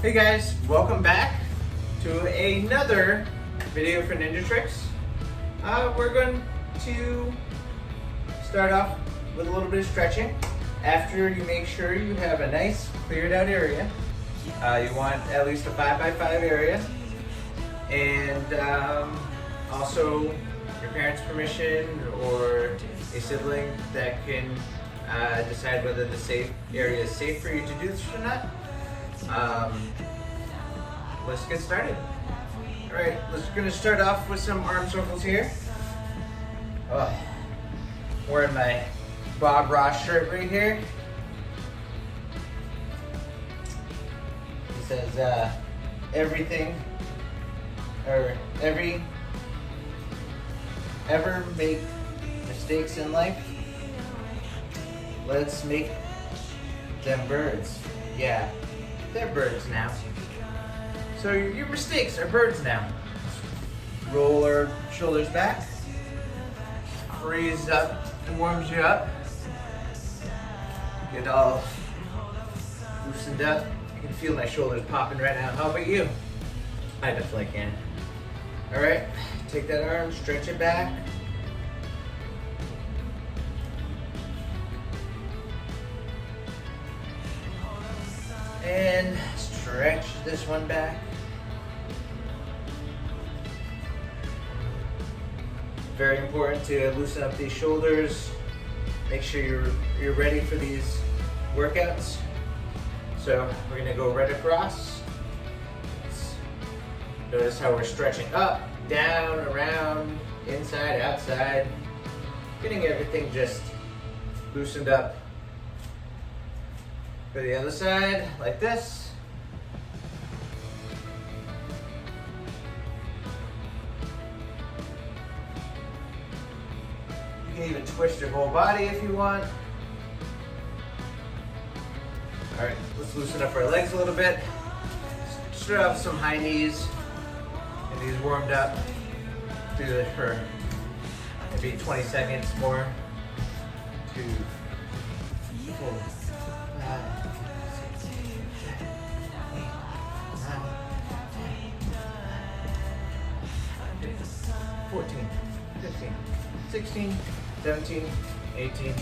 Hey guys, welcome back to another video for Ninja Trix. We're going to start off with a little bit of stretching. After you make sure you have a nice cleared out area, you want at least a 5x5 area, and also your parents' permission or a sibling that can decide whether the area is safe for you to do this or not. Let's get started. All right, we're gonna start off with some arm circles here. Wearing my Bob Ross shirt right here. It says ever make mistakes in life? Let's make them birds. Yeah, they're birds now. So your mistakes are birds now. Roll our shoulders back. Freeze up and warms you up. Get all loosened up. I can feel my shoulders popping right now. How about you? I definitely can. All right, take that arm, stretch it back. And stretch this one back. Very important to loosen up these shoulders. Make sure you're ready for these workouts. So we're gonna go right across. Notice how we're stretching up, down, around, inside, outside. Getting everything just loosened up. For the other side, like this. You can even twist your whole body if you want. All right, let's loosen up our legs a little bit. Start off with some high knees. Get these warmed up. Do this for maybe 20 seconds more. 2, 4, 5, 6, 7, 8, 9, 10, 14, 15, 16, 17, 18,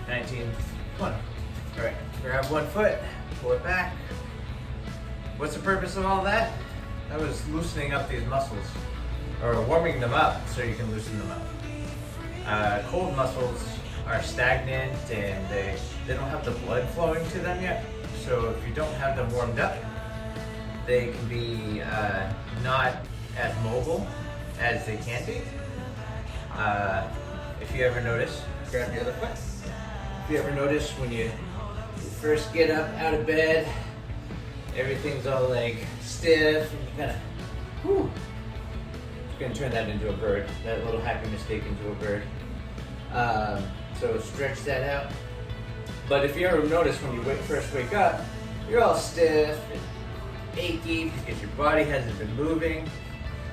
19, 20. All right, grab one foot, pull it back. What's the purpose of all that? That was loosening up these muscles, or warming them up so you can loosen them up. Cold muscles are stagnant and they don't have the blood flowing to them yet. So if you don't have them warmed up, they can be not as mobile as they can be. If you ever notice, grab the other foot. If you ever notice when you first get up out of bed, everything's all like stiff and you kind of, it's gonna turn that into a bird, that little happy mistake into a bird. So stretch that out. But if you ever notice when you first wake up, you're all stiff and achy because your body hasn't been moving.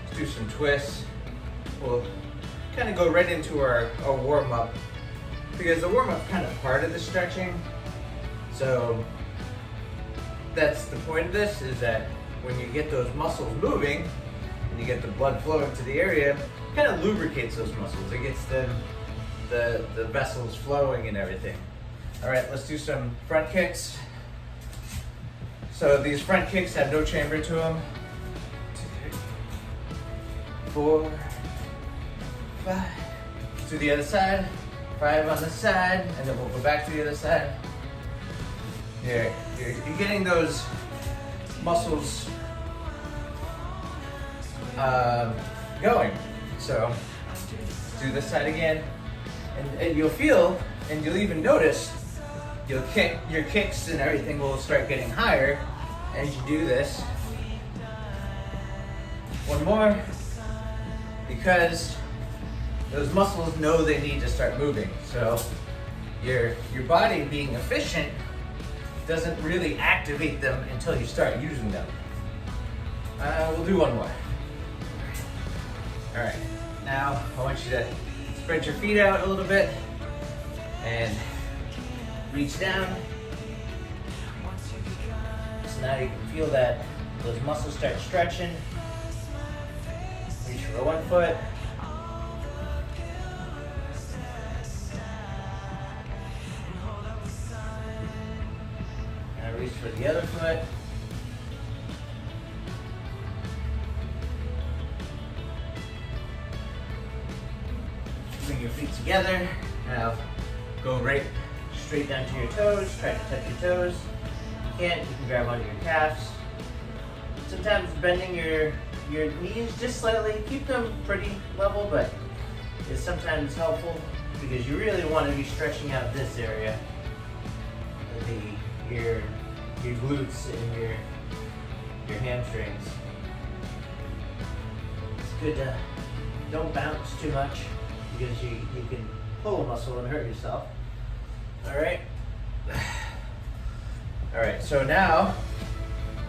Let's do some twists. We'll kind of go right into our warm up, because the warm up kind of part of the stretching. So that's the point of this, is that when you get those muscles moving and you get the blood flowing to the area, it kind of lubricates those muscles. It gets the vessels flowing and everything. All right, let's do some front kicks. So these front kicks have no chamber to them. 2, 3, 4, 5. To the other side. 5 on this side, and then we'll go back to the other side. You're getting those muscles going. So do this side again, and you'll feel, and you'll even notice, your kicks and everything will start getting higher as you do this. One more, because those muscles know they need to start moving. So your body being efficient doesn't really activate them until you start using them. We'll do one more. All right, now I want you to spread your feet out a little bit and reach down. So now you can feel that Those muscles start stretching. Reach for one foot. Now reach for the other foot. Bring your feet together. Now go right straight down to your toes. Try to touch your toes. If you can't, you can grab onto your calves. Sometimes bending your knees just slightly, keep them pretty level, but it's sometimes helpful because you really want to be stretching out this area, your glutes and your hamstrings. It's good to don't bounce too much because you can pull a muscle and hurt yourself. All right. All right. So now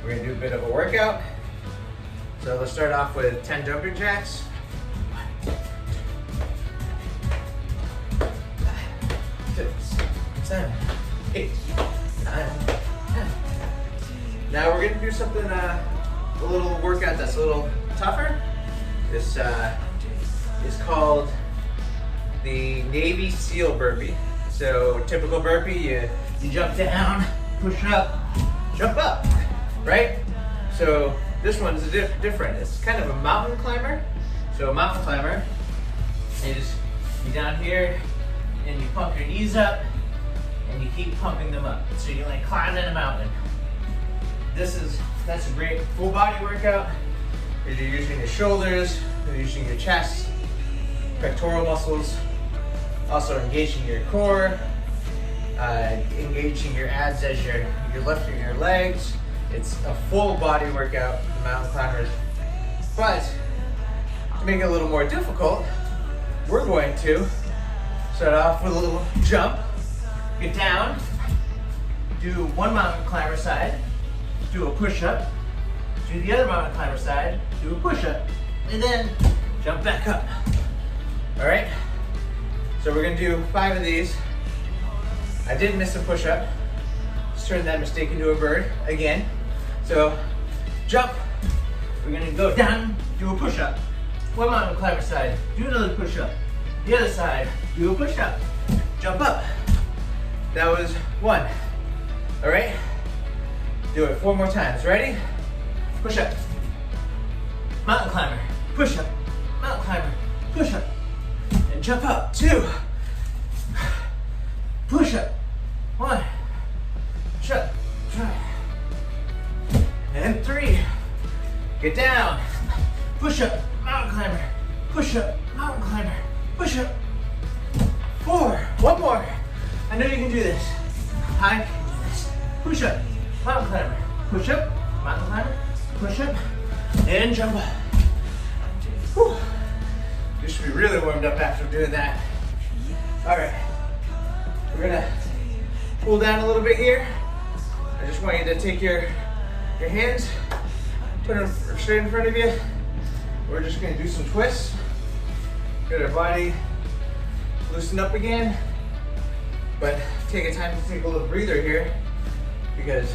we're gonna do a bit of a workout. So let's start off with 10 jumping jacks. 6, 7, 8, 9, 10. Now we're gonna do something, a little workout that's a little tougher. This is called the Navy SEAL burpee. So typical burpee, you jump down, push up, jump up, right? So this one's different. It's kind of a mountain climber. So a mountain climber is you down here and you pump your knees up and you keep pumping them up. So you're like climbing a mountain. That's a great full body workout because you're using your shoulders, you're using your chest, pectoral muscles, also engaging your core, engaging your abs as you're lifting your legs. It's a full body workout for mountain climbers. But to make it a little more difficult, we're going to start off with a little jump, get down, do one mountain climber side, do a push-up, do the other mountain climber side, do a push-up, and then jump back up. All right? So we're gonna do 5 of these. I did miss a push-up. Let's turn that mistake into a bird again. So jump, we're gonna go down, do a push-up. One mountain climber side, do another push-up. The other side, do a push-up. Jump up. That was 1. All right? Do it 4 more times. Ready? Push up. Mountain climber, push up. Mountain climber, push up. And jump up. 2. Push up. 1. Push up. Try. And 3. Get down. Push up. Mountain climber. Push up. Mountain climber. Push up. 4. 1 more. I know you can do this. I can do this. Push up. Mountain climber. Push up. Mountain climber. Push up. And jump up. Whew. You should be really warmed up after doing that. All right. We're gonna cool down a little bit here. I just want you to take your hands, put them straight in front of you. We're just gonna do some twists. Get our body loosened up again. But take a time to take a little breather here because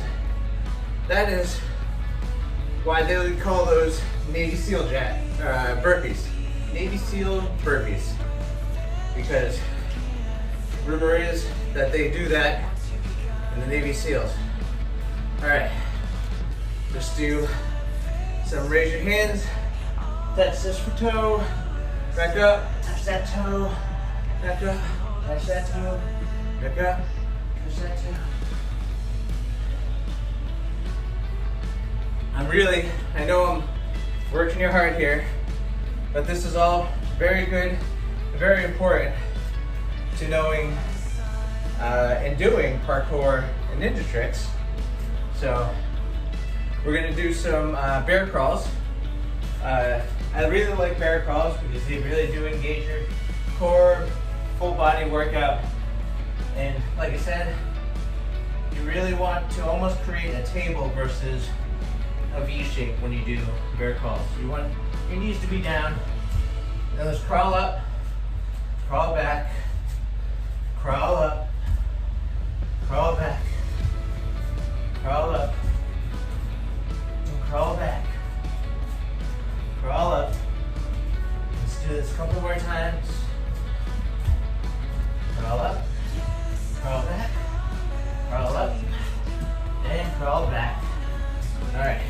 that is why they would call those Navy SEAL burpees. Navy SEAL burpees. Because rumor is that they do that in the Navy SEALs. All right, just do some raise your hands, touch this for toe, back up, touch that toe, back up, touch that toe, back up, touch that toe. I know I'm working you hard here, but this is all very good, very important to knowing and doing parkour and Ninja Trix. So we're gonna do some bear crawls. I really like bear crawls because they really do engage your core, full body workout. And like I said, you really want to almost create a table versus a V shape when you do bear crawls. You want your knees to be down. Now let's crawl up, crawl back, crawl up, crawl back, crawl up, and crawl All right.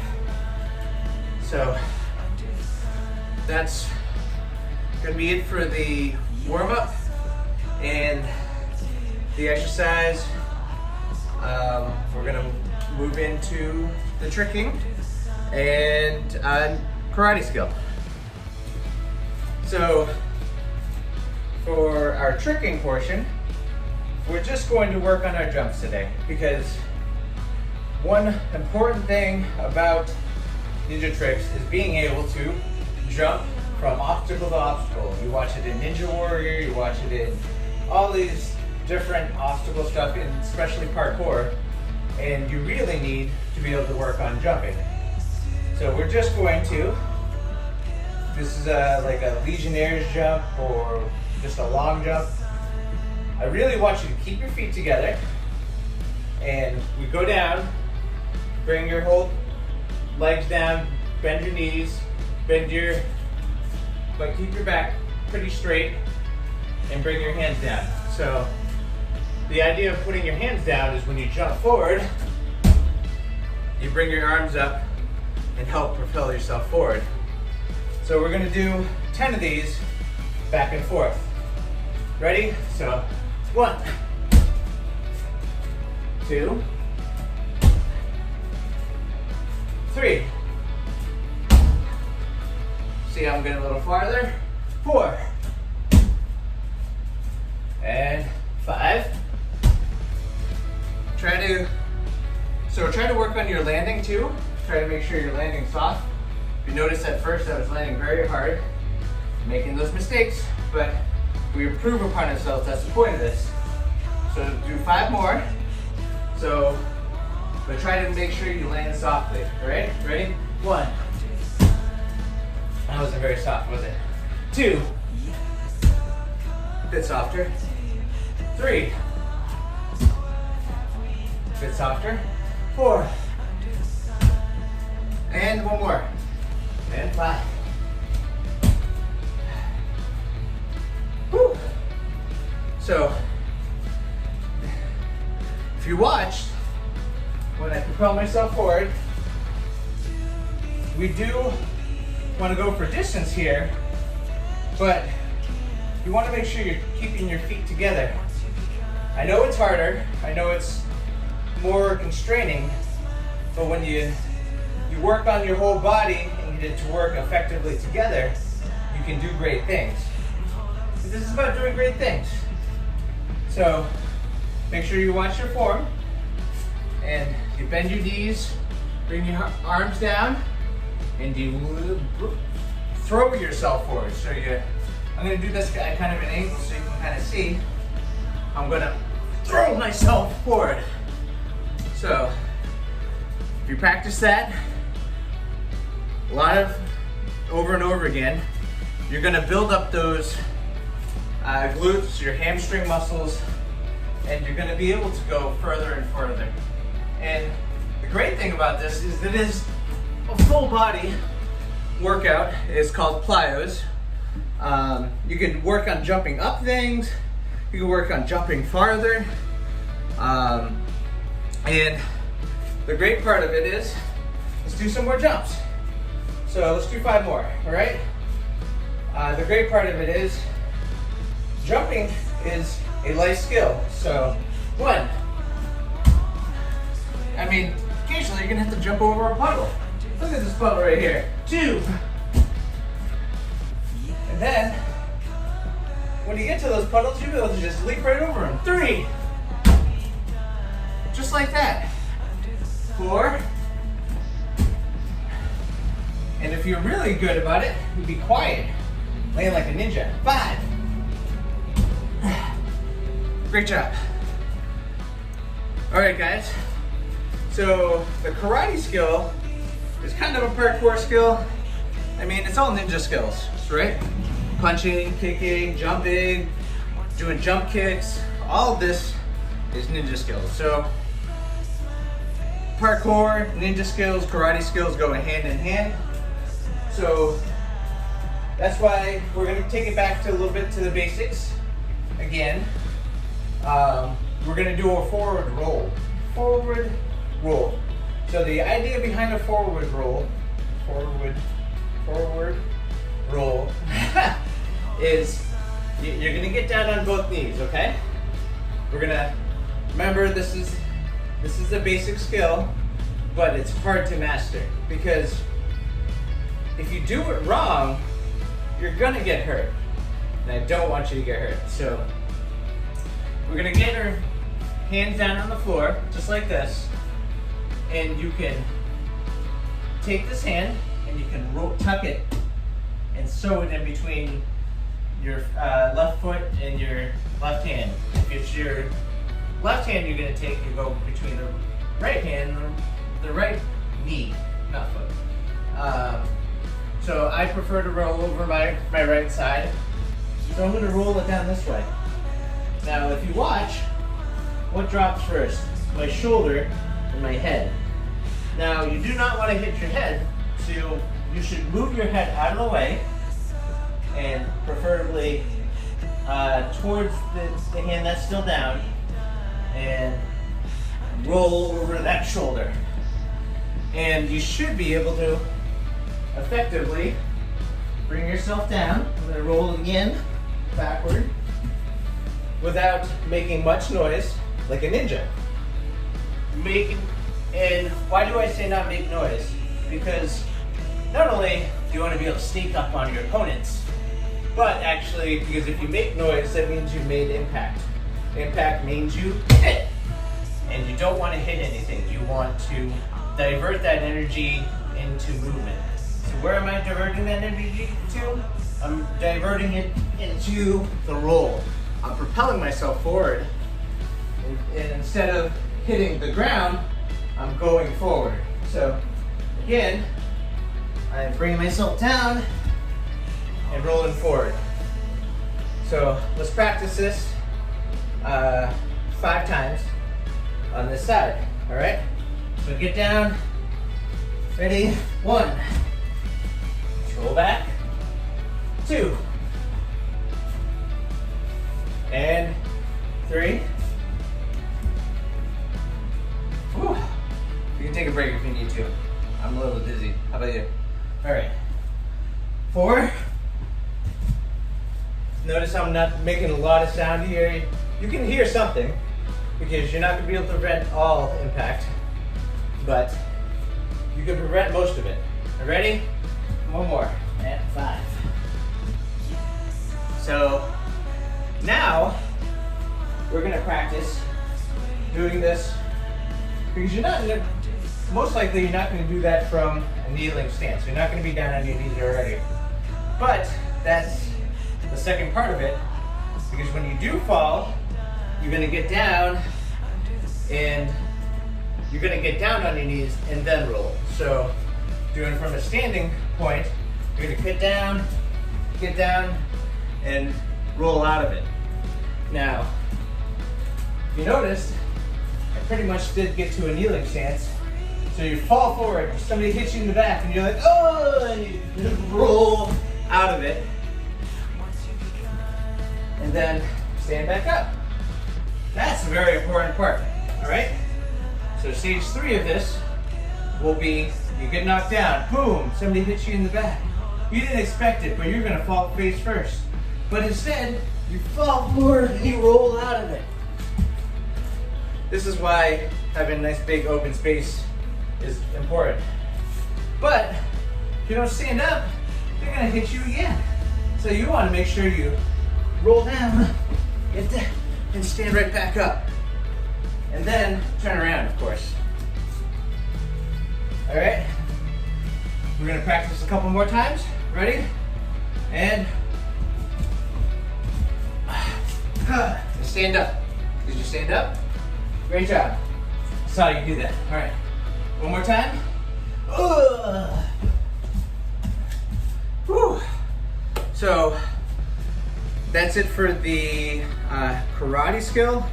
So that's gonna be it for the warm-up and the exercise. We're gonna move into the tricking and karate skill. So for our tricking portion, we're just going to work on our jumps today, because one important thing about Ninja Trix is being able to jump from obstacle to obstacle. You watch it in Ninja Warrior, you watch it in all these different obstacle stuff, and especially parkour, and you really need to be able to work on jumping. So we're just going to, this is like a Legionnaire's jump or just a long jump. I really want you to keep your feet together, and we go down, bring your whole legs down, bend your knees, but keep your back pretty straight and bring your hands down. So the idea of putting your hands down is when you jump forward, you bring your arms up and help propel yourself forward. So we're gonna do 10 of these back and forth. Ready? So 1, 2, 3. See how I'm getting a little farther? 4. And 5. Try to work on your landing too. Try to make sure you're landing soft. If you notice at first I was landing very hard, making those mistakes, but we improve upon ourselves. That's the point of this. So do 5 more. So, but try to make sure you land softly. All right? Ready? 1. That wasn't very soft, was it? 2. A bit softer. 3. A bit softer. 4. And 1 more. And 5. Whew. So, if you watched, when I propel myself forward, we do want to go for distance here, but you want to make sure you're keeping your feet together. I know it's harder, I know it's more constraining, but when you work on your whole body and get it to work effectively together, you can do great things. This is about doing great things. So make sure you watch your form, and you bend your knees, bring your arms down, and you throw yourself forward. So I'm gonna do this at kind of an angle so you can kind of see. I'm gonna throw myself forward. So if you practice that a lot of over and over again, you're gonna build up those glutes, your hamstring muscles, and you're gonna be able to go further and further. And the great thing about this is that it is a full body workout. It's called plyos. You can work on jumping up things, you can work on jumping farther, and the great part of it is, let's do some more jumps. So let's do 5 more, all right? The great part of it is, jumping is a life skill. So 1, I mean, occasionally you're gonna have to jump over a puddle. Look at this puddle right here. 2, and then when you get to those puddles, you'll be able to just leap right over them. 3, just like that. 4, and if you're really good about it, you'd be quiet, land like a ninja. 5. Great job. All right, guys. So the karate skill is kind of a parkour skill. I mean, it's all ninja skills, right? Punching, kicking, jumping, doing jump kicks. All of this is ninja skills. So parkour, ninja skills, karate skills go hand in hand. So that's why we're going to take it back to a little bit to the basics again. We're going to do a forward roll. Forward roll. So the idea behind a forward roll is you're gonna get down on both knees, okay? We're gonna, remember this is a basic skill, but it's hard to master because if you do it wrong, you're gonna get hurt. And I don't want you to get hurt. So we're gonna get our hands down on the floor, just like this. And you can take this hand and you can tuck it and sew it in between your left foot and your left hand. If it's your left hand you're gonna take, you go between the right hand and the right knee, not foot. So I prefer to roll over my right side. So I'm gonna roll it down this way. Now if you watch, what drops first? My shoulder and my head. Now you do not want to hit your head, so you should move your head out of the way and preferably towards the hand that's still down and roll over that shoulder. And you should be able to effectively bring yourself down. I'm going to roll again backward without making much noise, like a ninja. And why do I say not make noise? Because not only do you want to be able to sneak up on your opponents, but actually, because if you make noise, that means you made impact. Impact means you hit. And you don't want to hit anything. You want to divert that energy into movement. So where am I diverting that energy to? I'm diverting it into the roll. I'm propelling myself forward. And instead of hitting the ground, I'm going forward. So again, I'm bringing myself down and rolling forward. So let's practice this 5 times on this side, all right? So get down, ready, 1. Roll back, 2. And 3. Whew. You can take a break if you need to. I'm a little dizzy. How about you? All right. 4. Notice I'm not making a lot of sound here. You can hear something because you're not going to be able to prevent all impact, but you can prevent most of it. All right, ready? 1 more. And 5. So now we're going to practice doing this because you're not, most likely you're not going to do that from a kneeling stance. You're not going to be down on your knees already. But that's the second part of it, because when you do fall, you're going to get down and you're going to get down on your knees and then roll. So doing from a standing point, you're going to get down and roll out of it. Now, if you noticed, I pretty much did get to a kneeling stance. So you fall forward, somebody hits you in the back, and you're like, oh, and you roll out of it. And then stand back up. That's a very important part, all right? So stage 3 of this will be, you get knocked down, boom, somebody hits you in the back. You didn't expect it, but you're gonna fall face first. But instead, you fall forward and you roll out of it. This is why having a nice big open space is important. But if you don't stand up, they're gonna hit you again. So you wanna make sure you roll down, get down, and stand right back up. And then turn around, of course. All right, we're gonna practice a couple more times. Ready? And stand up. Did you stand up? Great job. Saw you do that. All right, one more time. Whew. So that's it for the karate skill,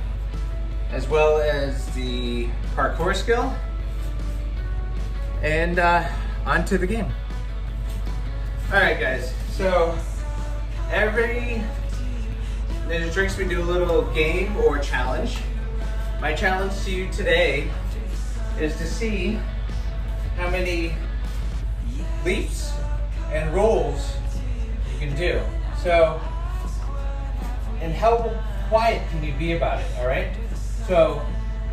as well as the parkour skill. And on to the game. All right, guys. So every Ninja Trix we do a little game or challenge. My challenge to you today is to see many leaps and rolls you can do. So, and how quiet can you be about it, all right? So,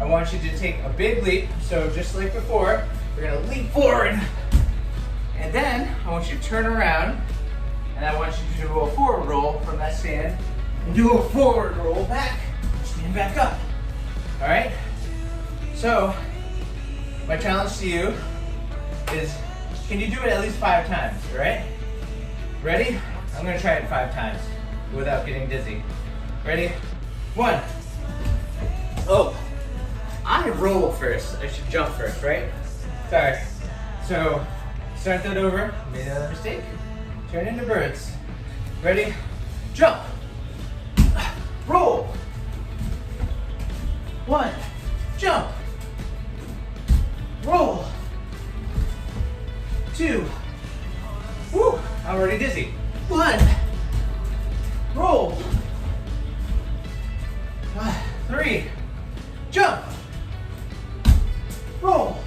I want you to take a big leap. So just like before, we're gonna leap forward. And then I want you to turn around and I want you to do a forward roll from that stand and do a forward roll back, stand back up, all right? So, my challenge to you is, can you do it at least 5 times, all right? Ready? I'm gonna try it 5 times without getting dizzy. Ready? 1. Oh, I roll first. I should jump first, right? Sorry. So, start that over. Made another mistake. Turn into birds. Ready? Jump. Roll. 1. Jump. Roll. 2. Woo, I'm already dizzy. 1. Roll. 3. Jump. Roll.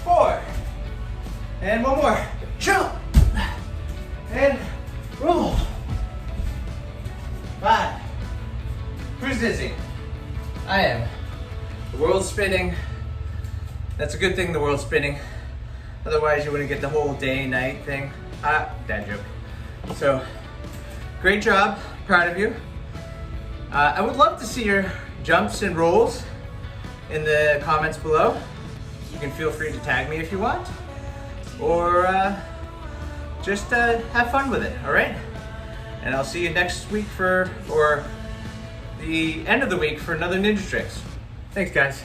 4. And 1 more. Jump. And roll. 5. Who's dizzy? I am. The world's spinning. That's a good thing the world's spinning. Otherwise you wouldn't get the whole day, night thing. Dad joke. So, great job. Proud of you. I would love to see your jumps and rolls in the comments below. You can feel free to tag me if you want. Or just have fun with it, all right? And I'll see you next week or the end of the week for another Ninja Trix. Thanks, guys.